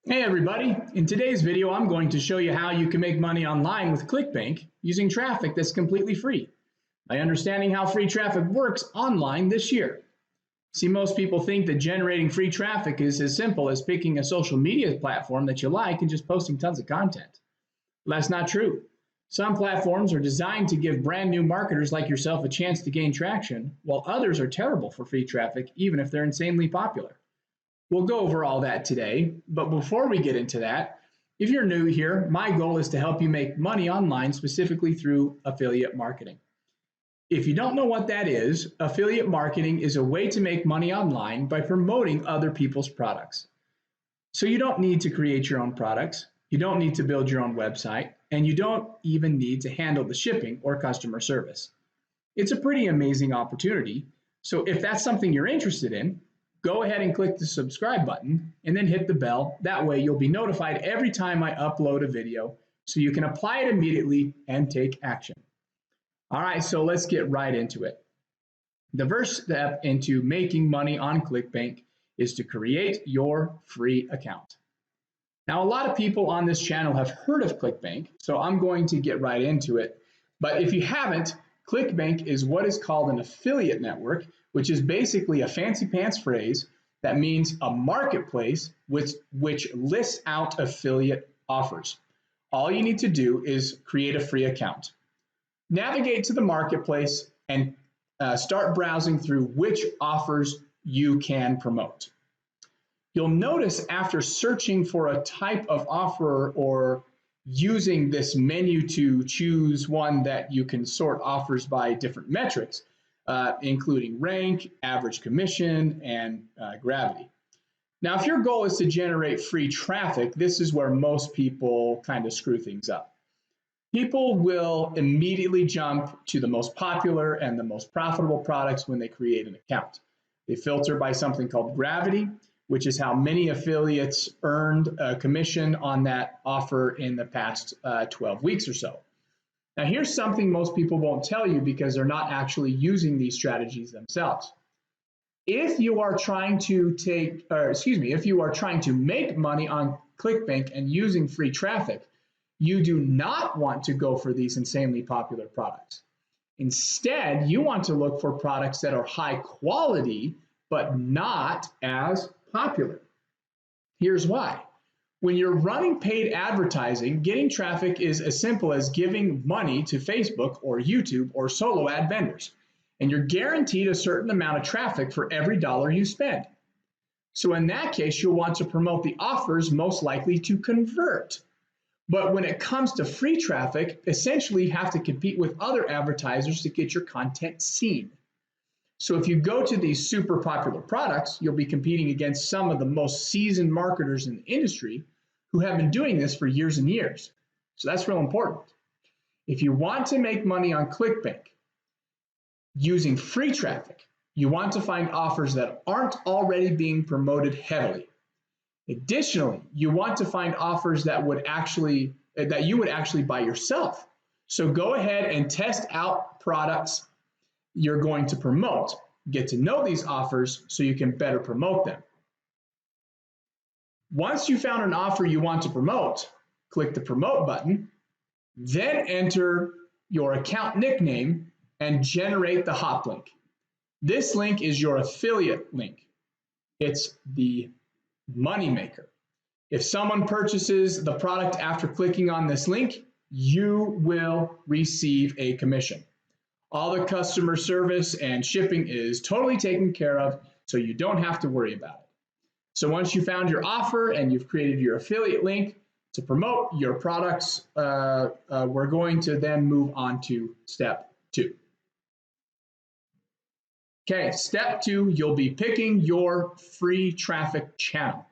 Hey everybody, in today's video I'm going to show you how you can make money online with ClickBank using traffic that's completely free by understanding how free traffic works online this year. See, most people think that generating free traffic is as simple as picking a social media platform that you like and just posting tons of content. Well, that's not true. Some platforms are designed to give brand new marketers like yourself a chance to gain traction, while others are terrible for free traffic even if they're insanely popular. We'll go over all that today, but before we get into that, if you're new here, my goal is to help you make money online specifically through affiliate marketing. If you don't know what that is, affiliate marketing is a way to make money online by promoting other people's products. So you don't need to create your own products, you don't need to build your own website, and you don't even need to handle the shipping or customer service. It's a pretty amazing opportunity. So if that's something you're interested in, go ahead and click the subscribe button and then hit the bell. That way you'll be notified every time I upload a video so you can apply it immediately and take action. All right, so let's get right into it. The first step into making money on ClickBank is to create your free account. Now, a lot of people on this channel have heard of ClickBank, so I'm going to get right into it. But if you haven't, ClickBank is what is called an affiliate network, which is basically a fancy pants phrase that means a marketplace which lists out affiliate offers. All you need to do is create a free account. Navigate to the marketplace and start browsing through which offers you can promote. You'll notice after searching for a type of offer or using this menu to choose one that you can sort offers by different metrics, including rank, average commission, and gravity. Now, if your goal is to generate free traffic, this is where most people kind of screw things up. People will immediately jump to the most popular and the most profitable products when they create an account. They filter by something called gravity, which is how many affiliates earned a commission on that offer in the past 12 weeks or so. Now, here's something most people won't tell you because they're not actually using these strategies themselves. If you are trying to if you are trying to make money on ClickBank and using free traffic, you do not want to go for these insanely popular products. Instead, you want to look for products that are high quality, but not as popular. Here's why. When you're running paid advertising, getting traffic is as simple as giving money to Facebook or YouTube or solo ad vendors, and you're guaranteed a certain amount of traffic for every dollar you spend. So in that case, you'll want to promote the offers most likely to convert. But when it comes to free traffic, essentially you have to compete with other advertisers to get your content seen. So if you go to these super popular products, you'll be competing against some of the most seasoned marketers in the industry who have been doing this for years and years. So that's real important. If you want to make money on ClickBank using free traffic, you want to find offers that aren't already being promoted heavily. Additionally, you want to find offers that you would actually buy yourself. So go ahead and test out products you're going to promote. Get to know these offers so you can better promote them. Once you found an offer you want to promote, click the promote button, then enter your account nickname and generate the hop link. This link is your affiliate link. It's the money maker. If someone purchases the product after clicking on this link, you will receive a commission. All the customer service and shipping is totally taken care of, so you don't have to worry about it. So once you found your offer and you've created your affiliate link to promote your products, we're going to then move on to step 2. Okay, step 2, you'll be picking your free traffic channel.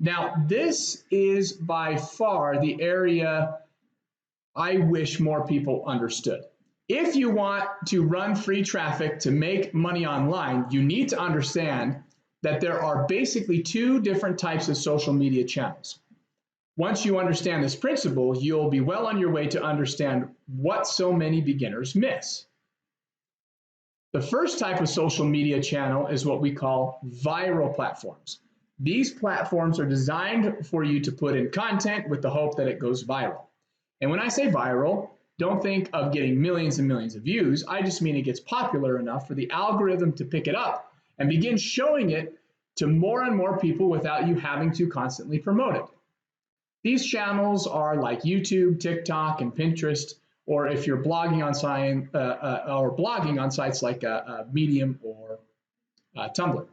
Now, this is by far the area I wish more people understood. If you want to run free traffic to make money online, you need to understand that there are basically 2 different types of social media channels. Once you understand this principle, you'll be well on your way to understand what so many beginners miss. The first type of social media channel is what we call viral platforms. These platforms are designed for you to put in content with the hope that it goes viral. And when I say viral, don't think of getting millions and millions of views. I just mean it gets popular enough for the algorithm to pick it up and begin showing it to more and more people without you having to constantly promote it. These channels are like YouTube, TikTok, and Pinterest, or if you're blogging on sites like Medium or Tumblr.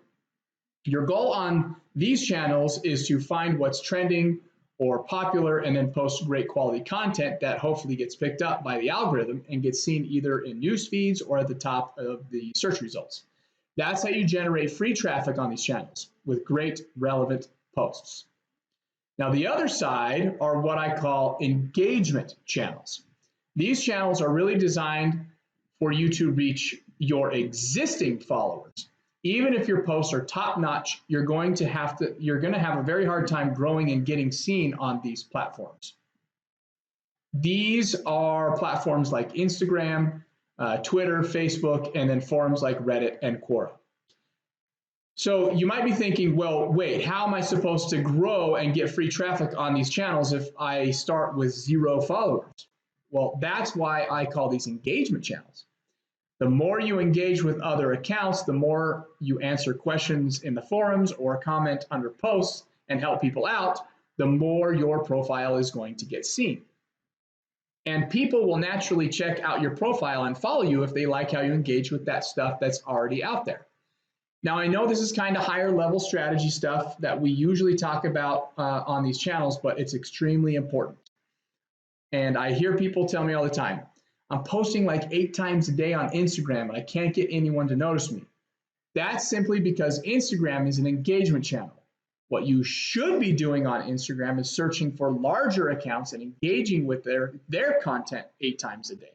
Your goal on these channels is to find what's trending or popular and then post great quality content that hopefully gets picked up by the algorithm and gets seen either in news feeds or at the top of the search results. That's how you generate free traffic on these channels with great relevant posts. Now, the other side are what I call engagement channels. These channels are really designed for you to reach your existing followers. Even if your posts are top-notch, you're going to have a very hard time growing and getting seen on these platforms. These are platforms like Instagram, Twitter, Facebook, and then forums like Reddit and Quora. So you might be thinking, well, wait, how am I supposed to grow and get free traffic on these channels if I start with 0 followers? Well, that's why I call these engagement channels. The more you engage with other accounts, the more you answer questions in the forums or comment under posts and help people out, the more your profile is going to get seen. And people will naturally check out your profile and follow you if they like how you engage with that stuff that's already out there. Now, I know this is kind of higher level strategy stuff that we usually talk about on these channels, but it's extremely important. And I hear people tell me all the time, I'm posting like 8 times a day on Instagram and I can't get anyone to notice me. That's simply because Instagram is an engagement channel. What you should be doing on Instagram is searching for larger accounts and engaging with their content 8 times a day.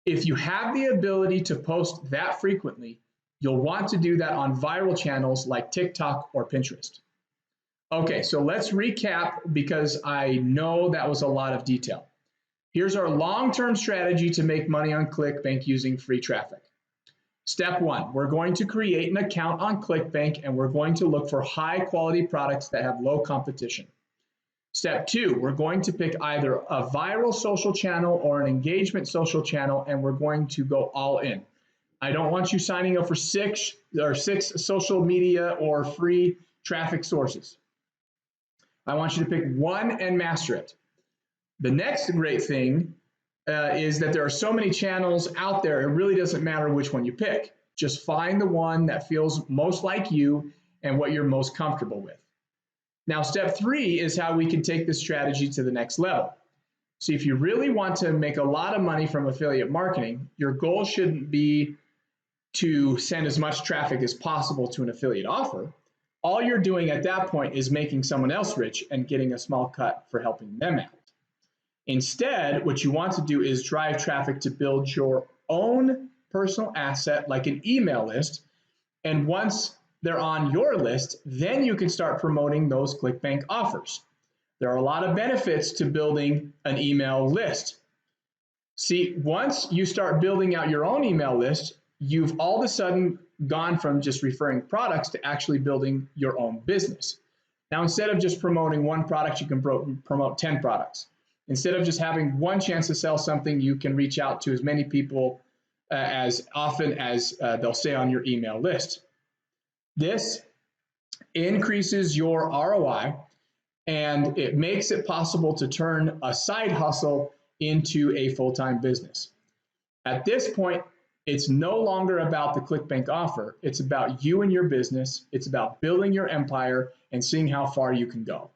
If you have the ability to post that frequently, you'll want to do that on viral channels like TikTok or Pinterest. Okay, so let's recap because I know that was a lot of detail. Here's our long-term strategy to make money on ClickBank using free traffic. Step 1, we're going to create an account on ClickBank and we're going to look for high-quality products that have low competition. Step 2, we're going to pick either a viral social channel or an engagement social channel and we're going to go all in. I don't want you signing up for six social media or free traffic sources. I want you to pick one and master it. The next great thing is that there are so many channels out there, it really doesn't matter which one you pick. Just find the one that feels most like you and what you're most comfortable with. Now, step 3 is how we can take this strategy to the next level. See, if you really want to make a lot of money from affiliate marketing, your goal shouldn't be to send as much traffic as possible to an affiliate offer. All you're doing at that point is making someone else rich and getting a small cut for helping them out. Instead, what you want to do is drive traffic to build your own personal asset like an email list. And once they're on your list, then you can start promoting those ClickBank offers. There are a lot of benefits to building an email list. See, once you start building out your own email list, you've all of a sudden gone from just referring products to actually building your own business. Now, instead of just promoting one product, you can promote 10 products. Instead of just having one chance to sell something, you can reach out to as many people as often as they'll stay on your email list. This increases your ROI and it makes it possible to turn a side hustle into a full-time business. At this point, it's no longer about the ClickBank offer. It's about you and your business. It's about building your empire and seeing how far you can go.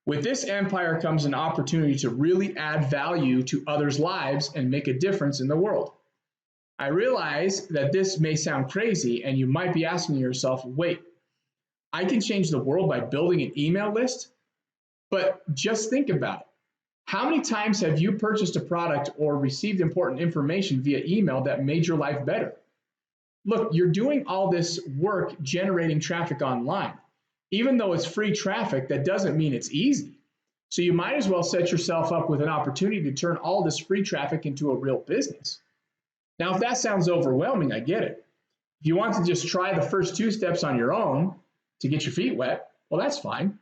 With this empire comes an opportunity to really add value to others' lives and make a difference in the world. I realize that this may sound crazy and you might be asking yourself, wait, I can change the world by building an email list? But just think about it. How many times have you purchased a product or received important information via email that made your life better? Look, you're doing all this work generating traffic online. Even though it's free traffic, that doesn't mean it's easy. So you might as well set yourself up with an opportunity to turn all this free traffic into a real business. Now, if that sounds overwhelming, I get it. If you want to just try the first 2 steps on your own, to get your feet wet, well, that's fine.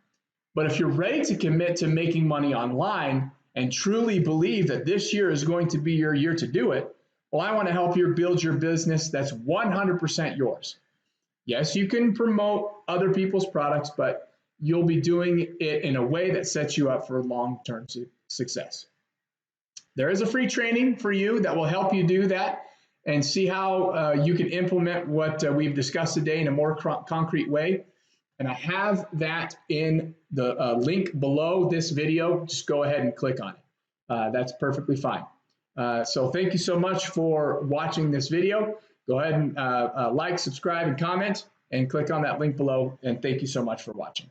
But if you're ready to commit to making money online and truly believe that this year is going to be your year to do it, well, I want to help you build your business that's 100% yours. Yes, you can promote other people's products, but you'll be doing it in a way that sets you up for long-term success. There is a free training for you that will help you do that and see how you can implement what we've discussed today in a more concrete way. And I have that in the link below this video. Just go ahead and click on it. That's perfectly fine. So thank you so much for watching this video. Go ahead and like, subscribe, and comment, and click on that link below. And thank you so much for watching.